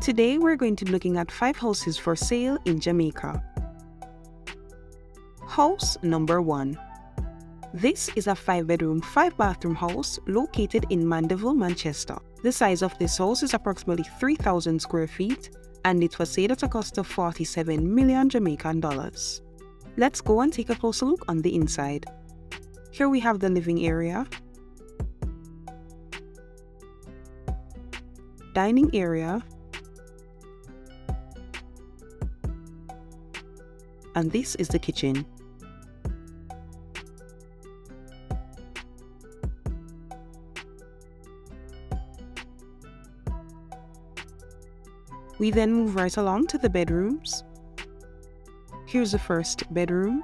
Today we're going to be looking at 5 houses for sale in Jamaica. House number 1. This is a 5-bedroom, 5-bathroom house located in Mandeville, Manchester. The size of this house is approximately 3,000 square feet and it was sold at a cost of 47 million Jamaican dollars. Let's go and take a closer look on the inside. Here we have the living area, dining area, and this is the kitchen. We then move right along to the bedrooms. Here's the first bedroom.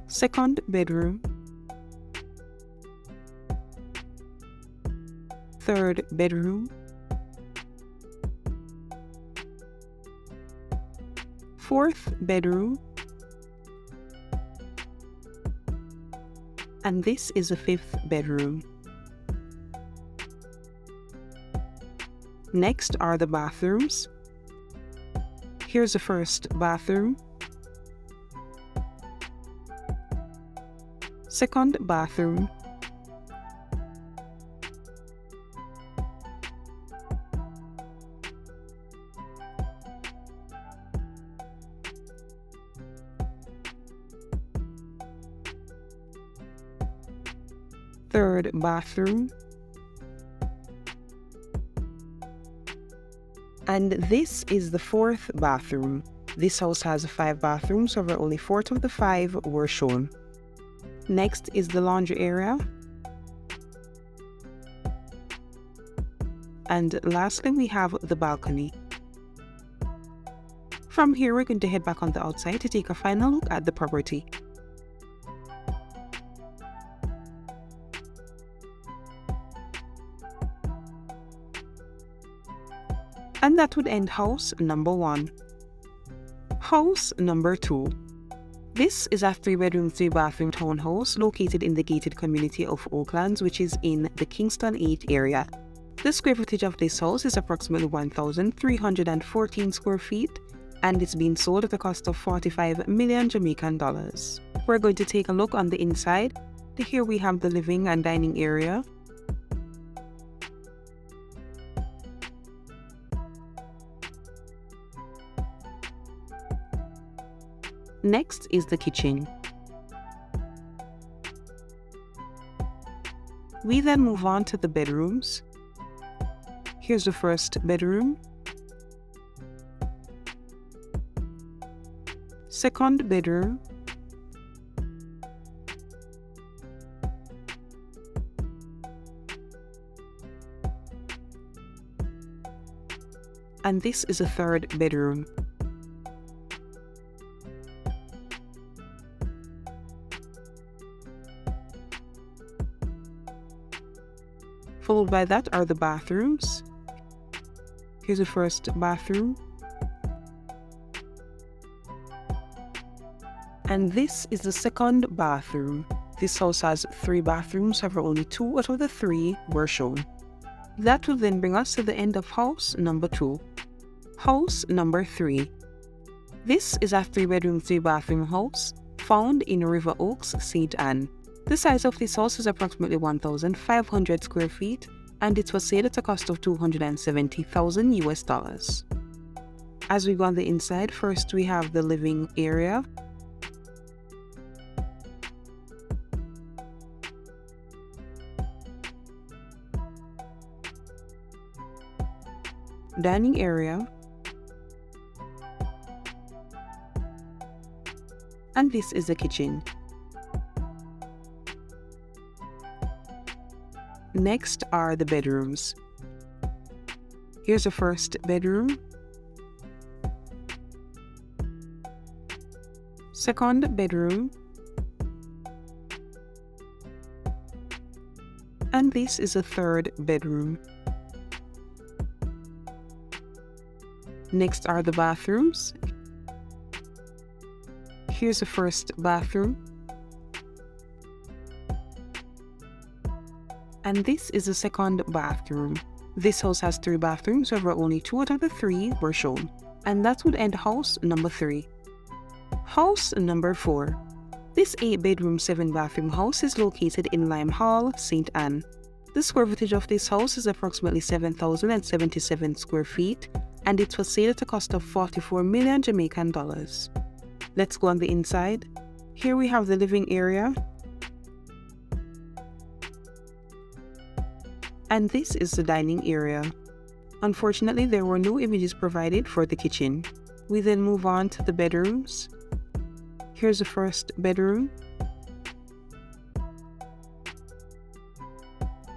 Second bedroom. Third bedroom. Fourth bedroom. And this is the 5th bedroom. Next are the bathrooms. Here's the first bathroom, second bathroom, third bathroom, and this is the 4th bathroom. This house has 5 bathrooms, however only 4 of the 5 were shown. Next is the laundry area, and lastly we have the balcony. From here we're going to head back on the outside to take a final look at the property. And that would end house number 1. House number 2. This is a 3-bedroom, 3-bathroom townhouse located in the gated community of Oaklands, which is in the Kingston 8 area. The square footage of this house is approximately 1,314 square feet and it's being sold at a cost of 45 million Jamaican dollars. We're going to take a look on the inside. Here we have the living and dining area. Next is the kitchen. We then move on to the bedrooms. Here's the first bedroom, second bedroom, and this is the 3rd bedroom. Followed by that are the bathrooms. Here's the first bathroom. And this is the 2nd bathroom. This house has 3 bathrooms, however only 2 out of the 3 were shown. That will then bring us to the end of house number 2. House number 3. This is a 3-bedroom, 3-bathroom house found in River Oaks, St. Anne. The size of this house is approximately 1,500 square feet and it was sold at a cost of $270,000 US. As we go on the inside, first we have the living area. Dining area. And this is the kitchen. Next are the bedrooms. Here's the first bedroom, second bedroom, and this is the 3rd bedroom. Next are the bathrooms. Here's the first bathroom, And this is the second bathroom. This house has 3 bathrooms, however only 2 out of the 3 were shown. And that would end house number 3. House number 4. This 8-bedroom, 7-bathroom house is located in Lime Hall, St. Anne. The square footage of this house is approximately 7,077 square feet, and it's for sale at a cost of 44 million Jamaican dollars. Let's go on the inside. Here we have the living area. And this is the dining area. Unfortunately, there were no images provided for the kitchen. We then move on to the bedrooms. Here's the first bedroom.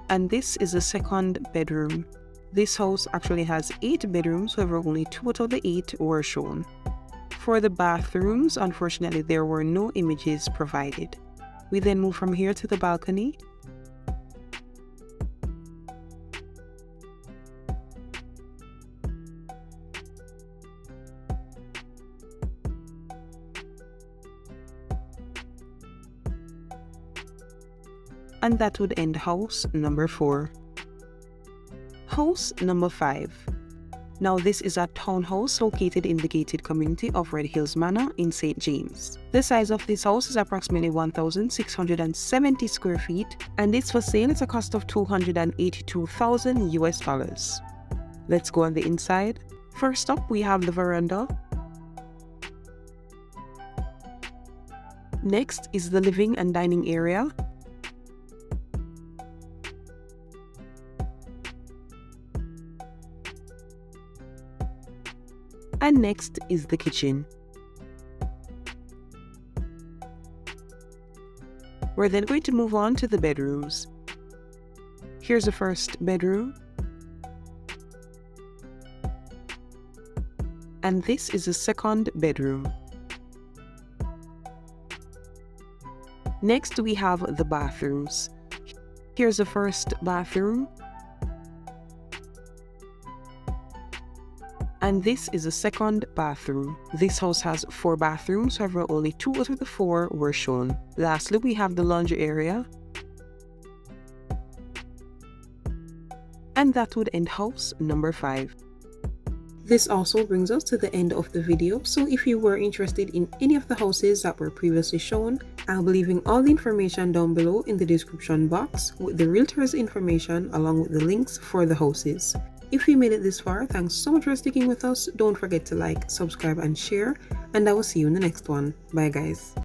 And this is the second bedroom. This house actually has 8 bedrooms, however only 2 out of the 8 were shown. For the bathrooms, unfortunately there were no images provided. We then move from here to the balcony. And that would end house number 4. House number 5. Now this is a townhouse located in the gated community of Red Hills Manor in St. James. The size of this house is approximately 1,670 square feet, and it's for sale at a cost of $282,000 US. Let's go on the inside. First up, we have the veranda. Next is the living and dining area. And next is the kitchen. We're then going to move on to the bedrooms. Here's the first bedroom. And this is the second bedroom. Next we have the bathrooms. Here's the first bathroom. And this is the second bathroom. This house has 4 bathrooms, however only 2 out of the 4 were shown. Lastly, we have the laundry area. And that would end house number 5. This also brings us to the end of the video, so if you were interested in any of the houses that were previously shown, I'll be leaving all the information down below in the description box with the realtor's information along with the links for the houses. If you made it this far, thanks so much for sticking with us. Don't forget to like, subscribe and share, and I will see you in the next one. Bye guys.